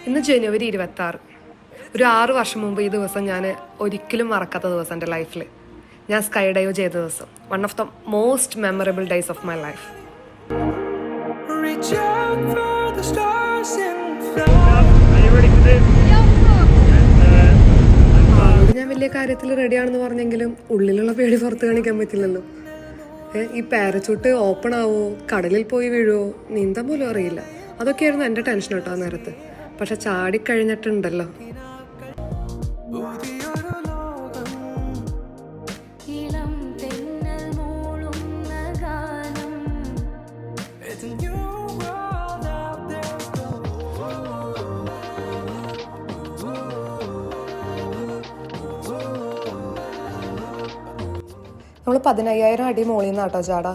ഇന്ന് ജനുവരി 26. ഒരു 6 വർഷം മുമ്പ് ഈ ദിവസം ഞാൻ ഒരിക്കലും മറക്കാത്ത ദിവസം എൻ്റെ ലൈഫിൽ. ഞാൻ സ്കൈ ഡൈവ് ചെയ്ത ദിവസം. One of the most memorable days of my life. ഞാൻ വലിയ കാര്യത്തിൽ റെഡിയാണെന്ന് പറഞ്ഞെങ്കിലും ഉള്ളിലുള്ള പേടി പുറത്ത് കാണിക്കാൻ പറ്റില്ലല്ലോ. ഈ പാരച്യൂട്ട് ഓപ്പൺ ആവോ, കടലിൽ പോയി വീഴുവോ, നീന്താൻ പോലും അറിയില്ല. അതൊക്കെയായിരുന്നു എൻ്റെ ടെൻഷൻ കേട്ടോ ആ നേരത്ത്. പക്ഷെ ചാടിക്കഴിഞ്ഞിട്ടുണ്ടല്ലോ, നമ്മൾ 15,000 അടി മുകളിൽ നിന്നാട്ടോ ചാടാ.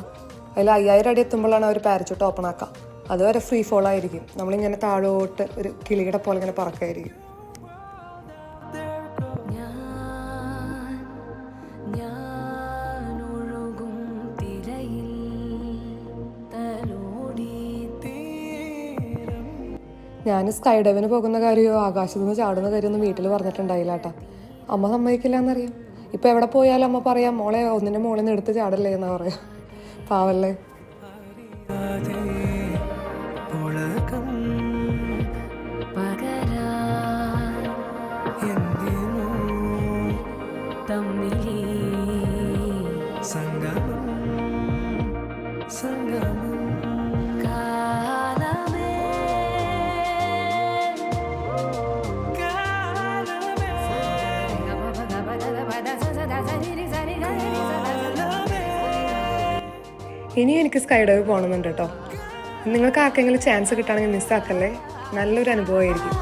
അതിൽ 5,000 അടി എത്തുമ്പോഴാണ് അവർ പാരച്യൂട്ട് ഓപ്പൺ ആക്കുക. അതുവരെ ഫ്രീ ഫോൾ ആയിരിക്കും. നമ്മളിങ്ങനെ താഴോട്ട് ഒരു കിളിയുടെ പോലെ ഇങ്ങനെ പറക്കായിരിക്കും. ഞാൻ സ്കൈ ഡൈവിന് പോകുന്ന കാര്യമോ ആകാശത്തു നിന്ന് ചാടുന്ന കാര്യമൊന്നും വീട്ടിൽ പറഞ്ഞിട്ടുണ്ടായില്ല കേട്ടോ. അമ്മ സമ്മതിക്കില്ല എന്നറിയാം. ഇപ്പം എവിടെ പോയാലും അമ്മ പറയാം, മോളെ ഒന്നിൻ്റെ മോളിൽ നിന്ന് എടുത്ത് ചാടല്ലേ എന്നാ പറയാം. പാവല്ലേ. ഇനി എനിക്ക് സ്കൈ ഡൈവ് പോകണമെന്നുണ്ട് കേട്ടോ. നിങ്ങൾക്ക് ആർക്കെങ്കിലും ചാൻസ് കിട്ടുകയാണെങ്കിൽ മിസ്സാക്കല്ലേ. നല്ലൊരു അനുഭവമായിരിക്കും.